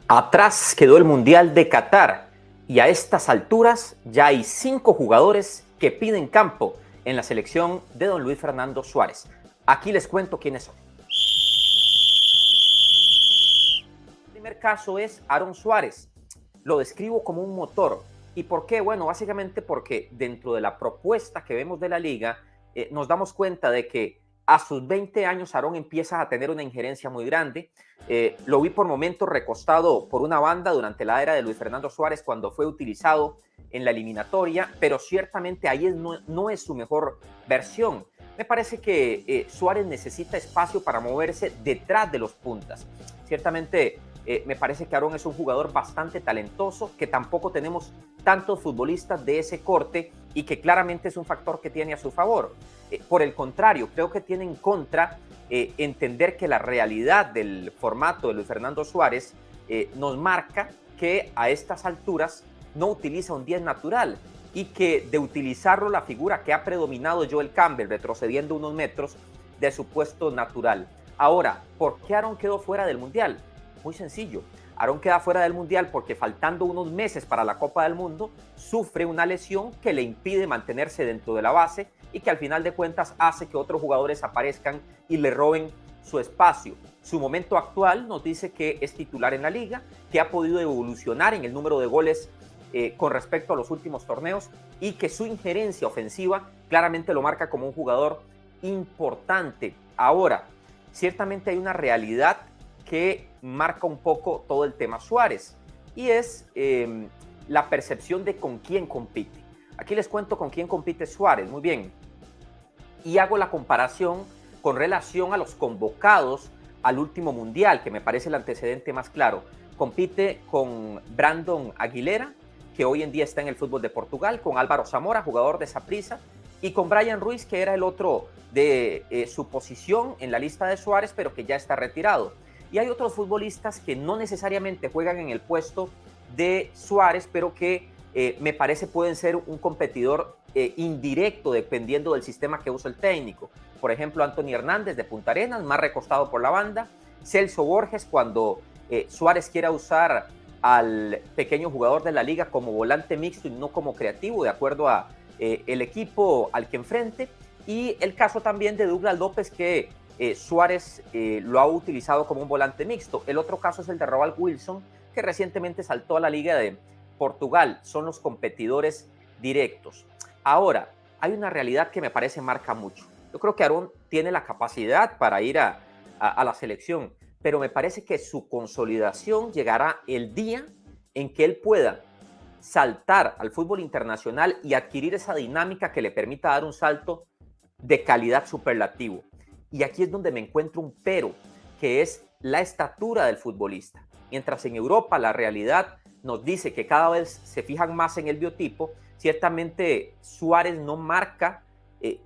Atrás quedó el Mundial de Qatar y a estas alturas ya hay 5 jugadores que piden campo en la selección de don Luis Fernando Suárez. Aquí les cuento quiénes son. El primer caso es Aaron Suárez. Lo describo como un motor. ¿Y por qué? Bueno, básicamente porque dentro de la propuesta que vemos de la liga, nos damos cuenta de que a sus 20 años Aaron empieza a tener una injerencia muy grande. Lo vi por momentos recostado por una banda durante la era de Luis Fernando Suárez cuando fue utilizado en la eliminatoria, pero ciertamente ahí no es su mejor versión. Me parece que Suárez necesita espacio para moverse detrás de los puntas. Ciertamente me parece que Aaron es un jugador bastante talentoso, que tampoco tenemos tantos futbolistas de ese corte y que claramente es un factor que tiene a su favor. Por el contrario, creo que tiene en contra entender que la realidad del formato de Luis Fernando Suárez nos marca que a estas alturas no utiliza un 10 natural y que de utilizarlo la figura que ha predominado Joel Campbell retrocediendo unos metros de su puesto natural. Ahora, ¿por qué Aaron quedó fuera del Mundial? Muy sencillo. Aaron queda fuera del Mundial porque faltando unos meses para la Copa del Mundo, sufre una lesión que le impide mantenerse dentro de la base y que al final de cuentas hace que otros jugadores aparezcan y le roben su espacio. Su momento actual nos dice que es titular en la liga, que ha podido evolucionar en el número de goles con respecto a los últimos torneos y que su injerencia ofensiva claramente lo marca como un jugador importante. Ahora, ciertamente hay una realidad que marca un poco todo el tema Suárez y es la percepción de con quién compite. Aquí les cuento con quién compite Suárez, muy bien. Y hago la comparación con relación a los convocados al último Mundial, que me parece el antecedente más claro. Compite con Brandon Aguilera, que hoy en día está en el fútbol de Portugal, con Álvaro Zamora, jugador de Saprissa, y con Brian Ruiz, que era el otro de su posición en la lista de Suárez, pero que ya está retirado. Y hay otros futbolistas que no necesariamente juegan en el puesto de Suárez, pero que me parece pueden ser un competidor indirecto dependiendo del sistema que usa el técnico. Por ejemplo, Anthony Hernández de Punta Arenas, más recostado por la banda. Celso Borges, cuando Suárez quiera usar al pequeño jugador de la liga como volante mixto y no como creativo, de acuerdo a el equipo al que enfrente. Y el caso también de Douglas López, que Suárez lo ha utilizado como un volante mixto. El otro caso es el de Robert Wilson, que recientemente saltó a la Liga de Portugal. Son los competidores directos. Ahora, hay una realidad que me parece marca mucho. Yo creo que Aaron tiene la capacidad para ir a la selección, pero me parece que su consolidación llegará el día en que él pueda saltar al fútbol internacional y adquirir esa dinámica que le permita dar un salto de calidad superlativo. Y aquí es donde me encuentro un pero, que es la estatura del futbolista. Mientras en Europa la realidad nos dice que cada vez se fijan más en el biotipo, ciertamente Suárez no marca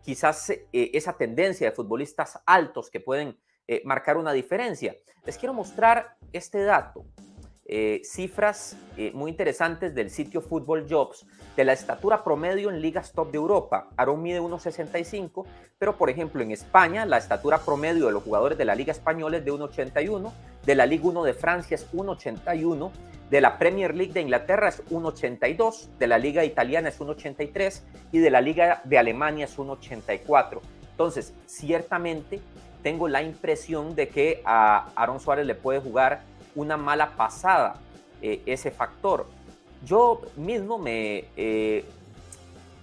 quizás esa tendencia de futbolistas altos que pueden marcar una diferencia. Les quiero mostrar este dato. Cifras muy interesantes del sitio Football Jobs de la estatura promedio en ligas top de Europa. Aaron mide 1,65, pero por ejemplo en España la estatura promedio de los jugadores de la Liga Española es de 1,81, de la Liga 1 de Francia es 1,81, de la Premier League de Inglaterra es 1,82, de la Liga Italiana es 1,83 y de la Liga de Alemania es 1,84. Entonces, ciertamente tengo la impresión de que a Aaron Suárez le puede jugar una mala pasada ese factor. Yo mismo me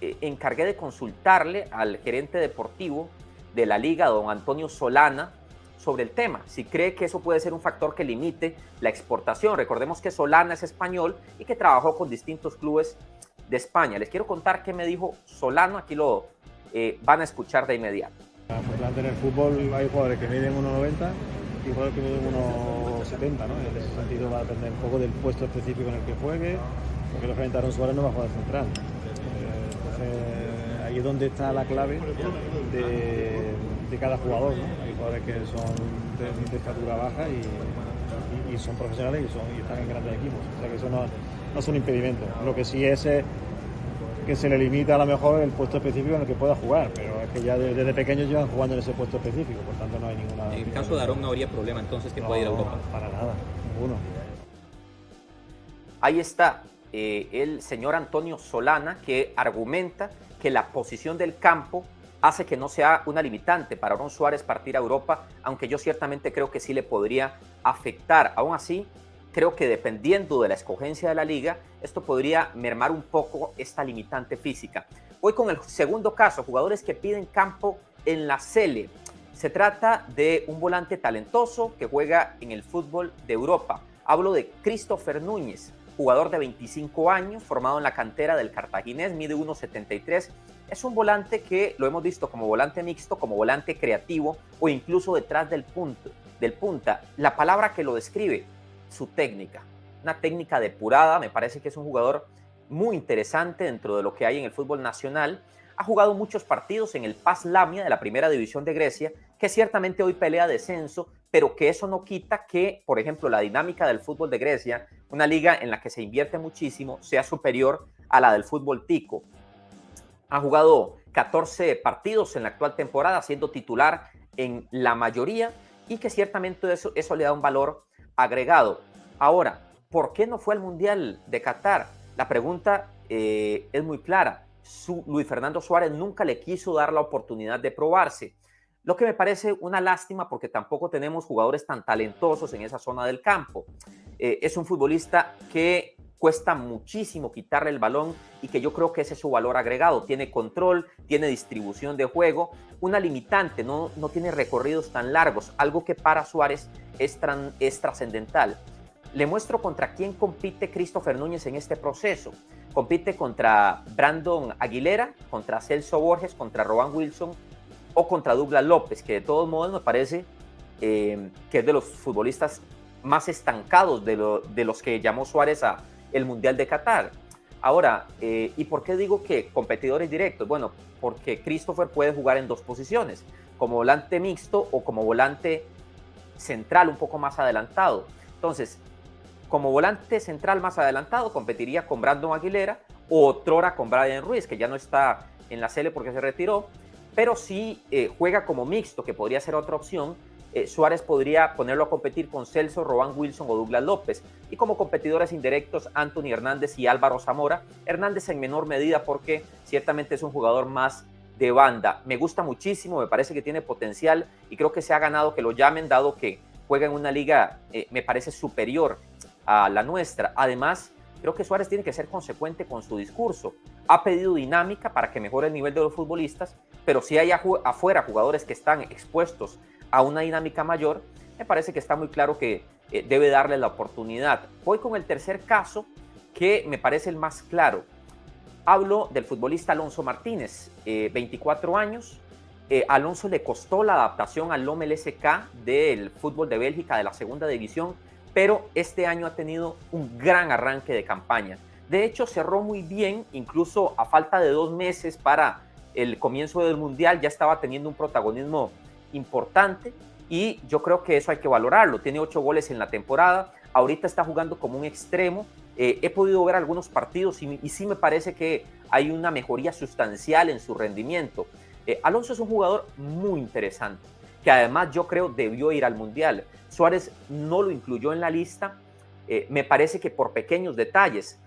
encargué de consultarle al gerente deportivo de la liga, don Antonio Solana, sobre el tema, si cree que eso puede ser un factor que limite la exportación. Recordemos que Solana es español y que trabajó con distintos clubes de España. Les quiero contar qué me dijo Solano, aquí lo van a escuchar de inmediato. En el fútbol hay jugadores que miden 1,90 y jugadores que miden 1,70, ¿no? En ese sentido va a depender un poco del puesto específico en el que juegue, porque lógicamente Aaron Suárez no va a jugar central. Entonces ahí es donde está la clave de cada jugador, ¿no? Hay jugadores que son de estatura baja y son profesionales y están en grandes equipos, o sea que eso no es un impedimento. Lo que sí es que se le limita a lo mejor el puesto específico en el que pueda jugar, pero es que ya desde pequeños llevan jugando en ese puesto específico, por tanto no hay ninguna... En el caso de Aaron no habría problema entonces que pueda ir a Europa. Para nada, ninguno. Ahí está el señor Antonio Solana, que argumenta que la posición del campo hace que no sea una limitante para Aaron Suárez partir a Europa, aunque yo ciertamente creo que sí le podría afectar. Aún así, creo que dependiendo de la escogencia de la liga, esto podría mermar un poco esta limitante física. Voy con el segundo caso, jugadores que piden campo en la Sele. Se trata de un volante talentoso que juega en el fútbol de Europa. Hablo de Christopher Núñez, jugador de 25 años, formado en la cantera del Cartaginés, mide 1,73. Es un volante que lo hemos visto como volante mixto, como volante creativo o incluso detrás del punta. La palabra que lo describe, su técnica. Una técnica depurada, me parece que es un jugador muy interesante dentro de lo que hay en el fútbol nacional. Ha jugado muchos partidos en el PAS Lamia de la primera división de Grecia, que ciertamente hoy pelea descenso, pero que eso no quita que, por ejemplo, la dinámica del fútbol de Grecia, una liga en la que se invierte muchísimo, sea superior a la del fútbol tico. Ha jugado 14 partidos en la actual temporada, siendo titular en la mayoría, y que ciertamente eso le da un valor agregado. Ahora, ¿por qué no fue al Mundial de Qatar? La pregunta es muy clara. Luis Fernando Suárez nunca le quiso dar la oportunidad de probarse, lo que me parece una lástima porque tampoco tenemos jugadores tan talentosos en esa zona del campo. Es un futbolista que cuesta muchísimo quitarle el balón y que yo creo que ese es su valor agregado. Tiene control, tiene distribución de juego, una limitante, no tiene recorridos tan largos, algo que para Suárez es trascendental. Le muestro contra quién compite Christopher Núñez en este proceso. Compite contra Brandon Aguilera, contra Celso Borges, contra Rowan Wilson o contra Douglas López, que de todos modos me parece que es de los futbolistas más estancados de los que llamó Suárez a el Mundial de Qatar. Ahora, ¿y por qué digo que competidores directos? Bueno, porque Christopher puede jugar en dos posiciones, como volante mixto o como volante central un poco más adelantado. Entonces, como volante central más adelantado, competiría con Brandon Aguilera o otrora con Brian Ruiz, que ya no está en la Sele porque se retiró, pero sí juega como mixto, que podría ser otra opción. Suárez podría ponerlo a competir con Celso, Rowan Wilson o Douglas López, y como competidores indirectos Anthony Hernández y Álvaro Zamora. Hernández en menor medida porque ciertamente es un jugador más de banda. Me gusta muchísimo, me parece que tiene potencial y creo que se ha ganado que lo llamen, dado que juega en una liga, me parece superior a la nuestra. Además, creo que Suárez tiene que ser consecuente con su discurso. Ha pedido dinámica para que mejore el nivel de los futbolistas, pero si hay afuera jugadores que están expuestos a una dinámica mayor, me parece que está muy claro que debe darle la oportunidad. Voy con el tercer caso, que me parece el más claro. Hablo del futbolista Alonso Martínez, 24 años. Alonso le costó la adaptación al LOM LSK del fútbol de Bélgica de la segunda división, pero este año ha tenido un gran arranque de campaña. De hecho, cerró muy bien, incluso a falta de 2 meses para el comienzo del Mundial, ya estaba teniendo un protagonismo importante y yo creo que eso hay que valorarlo. Tiene 8 goles en la temporada, ahorita está jugando como un extremo. He podido ver algunos partidos y sí me parece que hay una mejoría sustancial en su rendimiento. Alonso es un jugador muy interesante, que además yo creo debió ir al Mundial. Suárez no lo incluyó en la lista, me parece que por pequeños detalles.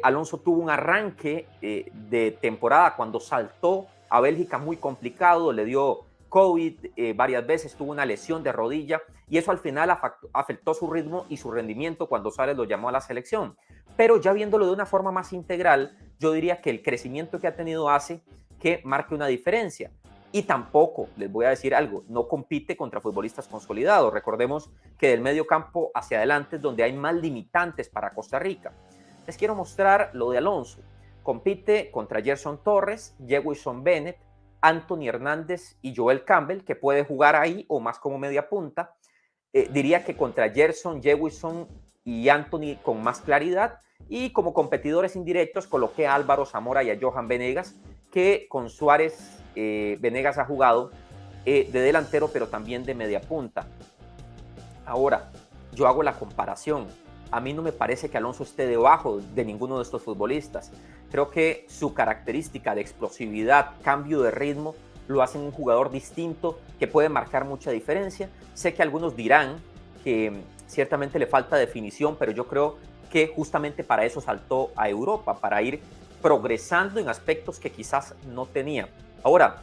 Alonso tuvo un arranque de temporada cuando saltó a Bélgica muy complicado, le dio COVID varias veces, tuvo una lesión de rodilla y eso al final afectó su ritmo y su rendimiento cuando Suárez lo llamó a la selección. Pero ya viéndolo de una forma más integral, yo diría que el crecimiento que ha tenido hace que marque una diferencia. Y tampoco, les voy a decir algo, no compite contra futbolistas consolidados. Recordemos que del medio campo hacia adelante es donde hay más limitantes para Costa Rica. Les quiero mostrar lo de Alonso. Compite contra Gerson Torres, Jewison Bennett, Anthony Hernández y Joel Campbell, que puede jugar ahí o más como media punta. Diría que contra Gerson, Jewison y Anthony con más claridad. Y como competidores indirectos coloqué a Álvaro Zamora y a Johan Venegas, que con Suárez Venegas ha jugado de delantero, pero también de media punta. Ahora, yo hago la comparación. A mí no me parece que Alonso esté debajo de ninguno de estos futbolistas. Creo que su característica de explosividad, cambio de ritmo, lo hacen un jugador distinto que puede marcar mucha diferencia. Sé que algunos dirán que ciertamente le falta definición, pero yo creo que justamente para eso saltó a Europa, para ir progresando en aspectos que quizás no tenía. Ahora,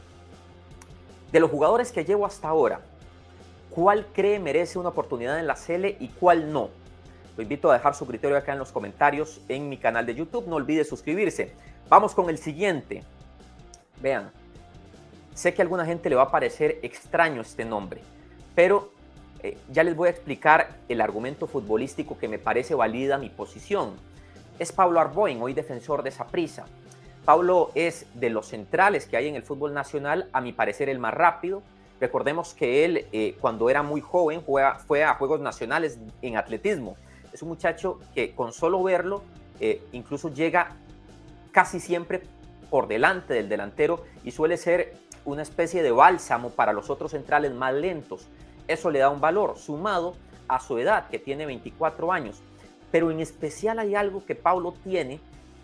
de los jugadores que llevo hasta ahora, ¿cuál cree merece una oportunidad en la Sele y cuál no? Lo invito a dejar su criterio acá en los comentarios en mi canal de YouTube. No olvide suscribirse. Vamos con el siguiente. Vean, sé que a alguna gente le va a parecer extraño este nombre, pero ya les voy a explicar el argumento futbolístico que me parece valida mi posición. Es Pablo Arboin, hoy defensor de Saprissa. Pablo es de los centrales que hay en el fútbol nacional, a mi parecer el más rápido. Recordemos que él, cuando era muy joven, fue a Juegos Nacionales en atletismo. Es un muchacho que con solo verlo, incluso llega casi siempre por delante del delantero y suele ser una especie de bálsamo para los otros centrales más lentos. Eso le da un valor, sumado a su edad, que tiene 24 años. Pero en especial hay algo que Pablo tiene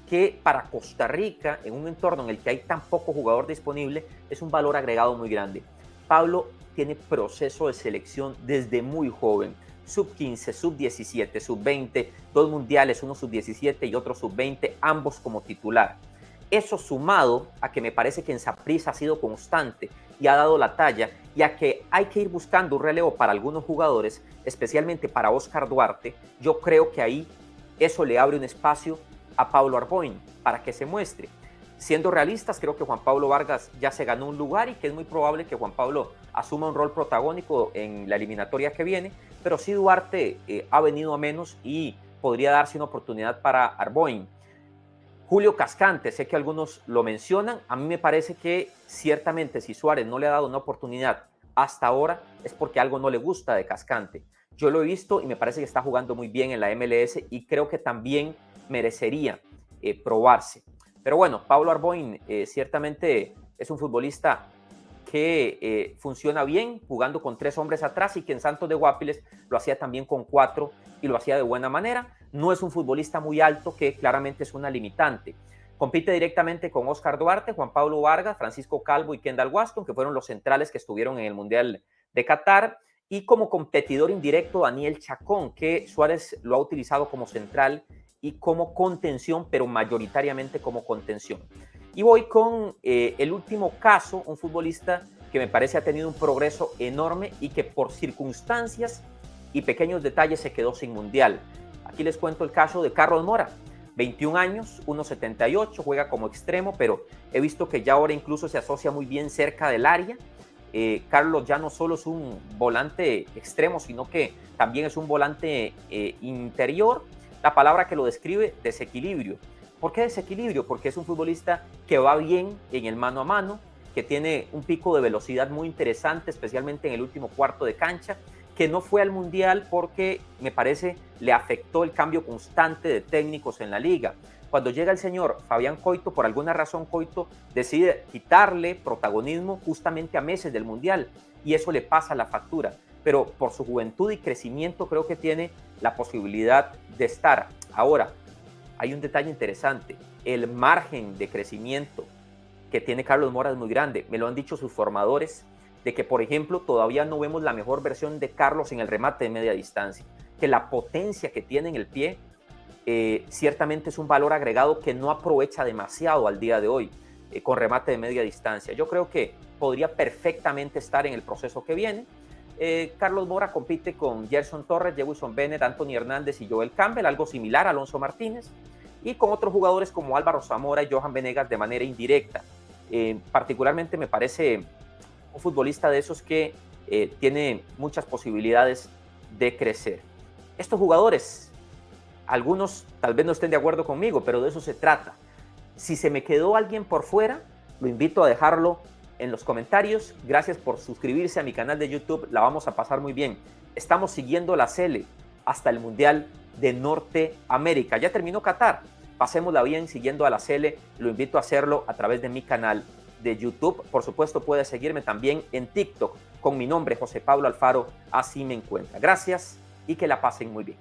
que para Costa Rica, en un entorno en el que hay tan poco jugador disponible, es un valor agregado muy grande. Pablo tiene proceso de selección desde muy joven. Sub-15, sub-17, sub-20, 2 mundiales, uno sub-17 y otro sub-20, ambos como titular. Eso sumado a que me parece que en Saprissa ha sido constante y ha dado la talla, y a que hay que ir buscando un relevo para algunos jugadores, especialmente para Oscar Duarte. Yo creo que ahí eso le abre un espacio a Pablo Arboin para que se muestre. Siendo realistas, creo que Juan Pablo Vargas ya se ganó un lugar y que es muy probable que Juan Pablo asuma un rol protagónico en la eliminatoria que viene, pero sí Duarte ha venido a menos y podría darse una oportunidad para Arboin. Julio Cascante, sé que algunos lo mencionan, a mí me parece que ciertamente si Suárez no le ha dado una oportunidad hasta ahora es porque algo no le gusta de Cascante. Yo lo he visto y me parece que está jugando muy bien en la MLS y creo que también merecería probarse. Pero bueno, Pablo Arboin ciertamente es un futbolista que funciona bien jugando con 3 hombres atrás y que en Santos de Guapiles lo hacía también con 4 y lo hacía de buena manera. No es un futbolista muy alto, que claramente es una limitante. Compite directamente con Oscar Duarte, Juan Pablo Vargas, Francisco Calvo y Kendall Waston, que fueron los centrales que estuvieron en el Mundial de Qatar. Y como competidor indirecto, Daniel Chacón, que Suárez lo ha utilizado como central y como contención, pero mayoritariamente como contención. Y voy con el último caso, un futbolista que me parece ha tenido un progreso enorme y que por circunstancias y pequeños detalles se quedó sin mundial. Aquí les cuento el caso de Carlos Mora, 21 años, 1.78, juega como extremo, pero he visto que ya ahora incluso se asocia muy bien cerca del área. Carlos ya no solo es un volante extremo, sino que también es un volante interior. La palabra que lo describe, desequilibrio. ¿Por qué desequilibrio? Porque es un futbolista que va bien en el mano a mano, que tiene un pico de velocidad muy interesante, especialmente en el último cuarto de cancha, que no fue al Mundial porque me parece le afectó el cambio constante de técnicos en la liga. Cuando llega el señor Fabián Coito, por alguna razón Coito decide quitarle protagonismo justamente a meses del Mundial y eso le pasa la factura. Pero por su juventud y crecimiento creo que tiene la posibilidad de estar. Ahora, hay un detalle interesante, el margen de crecimiento que tiene Carlos Mora es muy grande. Me lo han dicho sus formadores, de que, por ejemplo, todavía no vemos la mejor versión de Carlos en el remate de media distancia, que la potencia que tiene en el pie ciertamente es un valor agregado que no aprovecha demasiado al día de hoy con remate de media distancia. Yo creo que podría perfectamente estar en el proceso que viene. Carlos Mora compite con Gerson Torres, Jewison Bennett, Anthony Hernández y Joel Campbell, algo similar a Alonso Martínez, y con otros jugadores como Álvaro Zamora y Johan Venegas de manera indirecta. Particularmente me parece un futbolista de esos que tiene muchas posibilidades de crecer. Estos jugadores, algunos tal vez no estén de acuerdo conmigo, pero de eso se trata. Si se me quedó alguien por fuera, lo invito a dejarlo en los comentarios. Gracias por suscribirse a mi canal de YouTube, la vamos a pasar muy bien. Estamos siguiendo la Sele hasta el Mundial de Norteamérica. Ya terminó Qatar, pasémosla bien siguiendo a la Sele, lo invito a hacerlo a través de mi canal de YouTube. Por supuesto puede seguirme también en TikTok con mi nombre, José Pablo Alfaro, así me encuentra. Gracias y que la pasen muy bien.